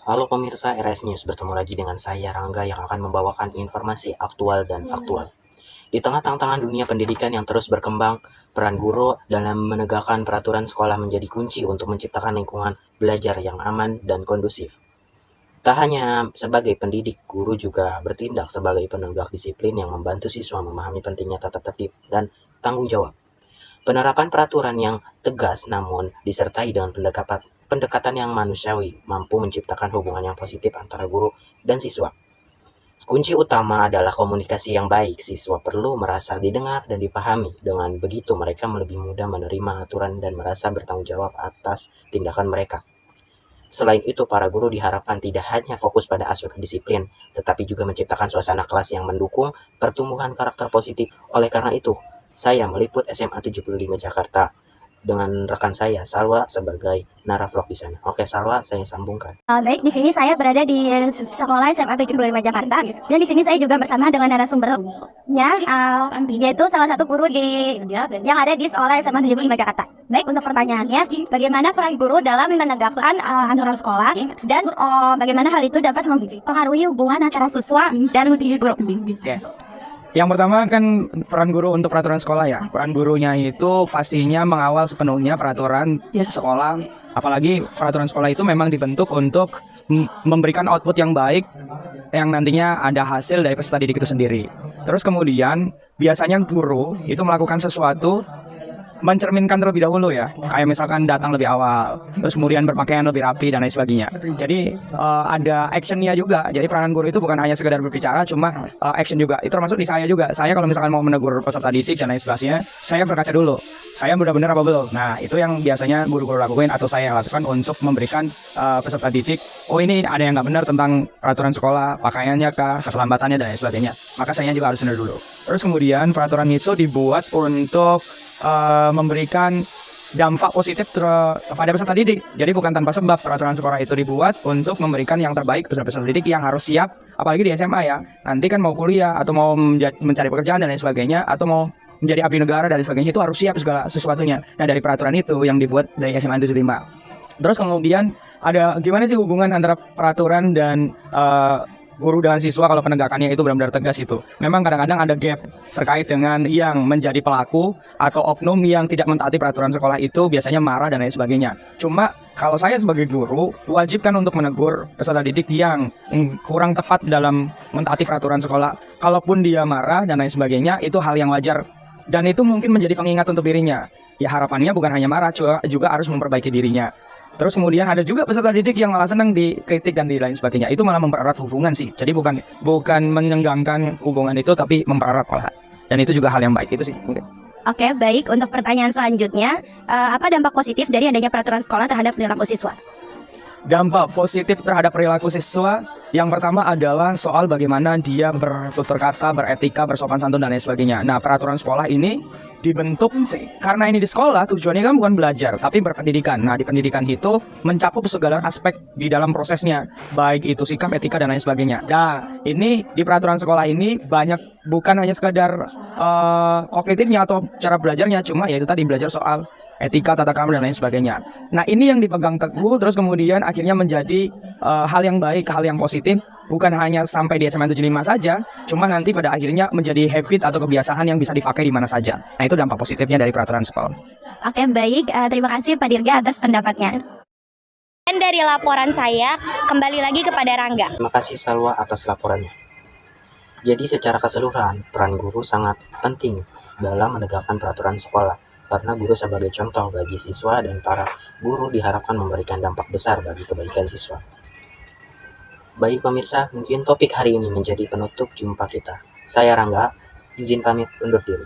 Halo pemirsa RS News, bertemu lagi dengan saya Rangga yang akan membawakan informasi aktual dan faktual. Di tengah tantangan dunia pendidikan yang terus berkembang, peran guru dalam menegakkan peraturan sekolah menjadi kunci untuk menciptakan lingkungan belajar yang aman dan kondusif. Tak hanya sebagai pendidik, guru juga bertindak sebagai penegak disiplin yang membantu siswa memahami pentingnya tata tertib dan tanggung jawab. Penerapan peraturan yang tegas namun disertai dengan pendekatan yang manusiawi mampu menciptakan hubungan yang positif antara guru dan siswa. Kunci utama adalah komunikasi yang baik. Siswa perlu merasa didengar dan dipahami. Dengan begitu mereka lebih mudah menerima aturan dan merasa bertanggung jawab atas tindakan mereka. Selain itu, para guru diharapkan tidak hanya fokus pada aspek disiplin, tetapi juga menciptakan suasana kelas yang mendukung pertumbuhan karakter positif. Oleh karena itu, saya meliput SMA 75 Jakarta dengan rekan saya, Salwa, sebagai naraflog di sana. Oke, Salwa, saya sambungkan. Baik, di sini saya berada di sekolah SMA 75 Jakarta, dan di sini saya juga bersama dengan narasumbernya, yaitu salah satu guru yang ada di sekolah SMA 75 Jakarta. Baik, untuk pertanyaannya, bagaimana peran guru dalam menegakkan aturan sekolah, dan bagaimana hal itu dapat mempengaruhi hubungan antara siswa dan guru? Yang pertama kan peran guru untuk peraturan sekolah ya. Peran gurunya itu pastinya mengawal sepenuhnya peraturan sekolah. Apalagi peraturan sekolah itu memang dibentuk untuk memberikan output yang baik yang nantinya ada hasil dari peserta didik itu sendiri. Terus kemudian biasanya guru itu melakukan sesuatu mencerminkan terlebih dahulu ya, kayak misalkan datang lebih awal, terus kemudian berpakaian lebih rapi dan lain sebagainya. Jadi ada actionnya juga. Jadi peranan guru itu bukan hanya sekedar berbicara, cuma action juga. Itu termasuk di saya juga. Saya kalau misalkan mau menegur peserta didik dan lain sebagainya, saya berkaca dulu. Saya benar-benar apa belum? Nah, itu yang biasanya guru-guru lakukan atau saya lakukan untuk memberikan peserta didik, oh ini ada yang nggak benar tentang peraturan sekolah, pakaiannya kah, keterlambatannya dan lain sebagainya. Maka saya juga harus benar dulu. Terus kemudian peraturan itu dibuat untuk memberikan dampak positif kepada peserta didik. Jadi bukan tanpa sebab peraturan sekolah itu dibuat untuk memberikan yang terbaik peserta didik yang harus siap, apalagi di SMA ya. Nanti kan mau kuliah atau mau mencari pekerjaan dan lain sebagainya, atau mau menjadi abdi negara dan lain sebagainya, itu harus siap segala sesuatunya. Nah, dari peraturan itu yang dibuat dari SMA 75. Terus kemudian ada gimana sih hubungan antara peraturan dan guru dan siswa kalau penegakannya itu benar-benar tegas itu. Memang kadang-kadang ada gap terkait dengan yang menjadi pelaku atau oknum yang tidak mentaati peraturan sekolah itu biasanya marah dan lain sebagainya. Cuma kalau saya sebagai guru wajibkan untuk menegur peserta didik yang kurang tepat dalam mentaati peraturan sekolah. Kalaupun dia marah dan lain sebagainya, itu hal yang wajar dan itu mungkin menjadi pengingat untuk dirinya. Ya harapannya bukan hanya marah, juga harus memperbaiki dirinya. Terus kemudian ada juga peserta didik yang malah senang dikritik dan di lain sebagainya. Itu malah mempererat hubungan sih. Jadi bukan menenggangkan hubungan itu, tapi mempererat malah. Dan itu juga hal yang baik itu sih. Oke, baik. Untuk pertanyaan selanjutnya, apa dampak positif dari adanya peraturan sekolah terhadap perilaku siswa? Dampak positif terhadap perilaku siswa yang pertama adalah soal bagaimana dia bertutur kata, beretika, bersopan santun dan lain sebagainya. Nah, peraturan sekolah ini dibentuk karena ini di sekolah tujuannya kan bukan belajar tapi berpendidikan. Nah, di pendidikan itu mencakup segala aspek di dalam prosesnya, baik itu sikap, etika dan lain sebagainya. Nah, ini di peraturan sekolah ini banyak bukan hanya sekadar kognitifnya atau cara belajarnya, cuma yaitu tadi belajar soal etika, tata krama dan lain sebagainya. Nah, ini yang dipegang teguh terus kemudian akhirnya menjadi hal yang baik, hal yang positif, bukan hanya sampai di SMA 75 saja, cuma nanti pada akhirnya menjadi habit atau kebiasaan yang bisa dipakai di mana saja. Nah, itu dampak positifnya dari peraturan sekolah. Oke, baik. Terima kasih Pak Dirga atas pendapatnya. Dan dari laporan saya, kembali lagi kepada Rangga. Terima kasih Salwa atas laporannya. Jadi secara keseluruhan, peran guru sangat penting dalam menegakkan peraturan sekolah. Karena guru sebagai contoh bagi siswa dan para guru diharapkan memberikan dampak besar bagi kebaikan siswa. Baik pemirsa, mungkin topik hari ini menjadi penutup jumpa kita. Saya Rangga, izin pamit undur diri.